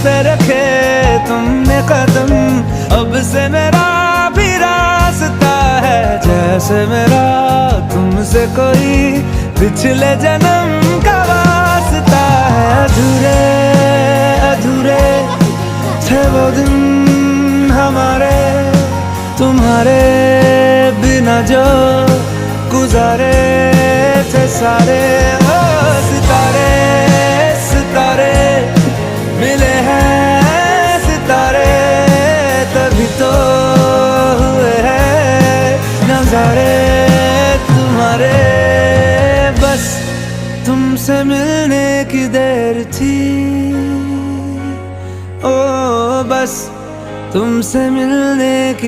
पे रखे तुमने कदम, अब से मेरा भी रास्ता है जैसे मेरा तुमसे कोई पिछले जन्म का वास्ता है। अधूरे अधूरे थे वो दिन हमारे, तुम्हारे बिना जो गुजारे थे सारे। ओ सितारे सितारे मिले हैं सितारे, तभी तो हुए हैं नजारे तुम्हारे। बस तुमसे मिलने की देर थी, ओ बस तुमसे मिलने की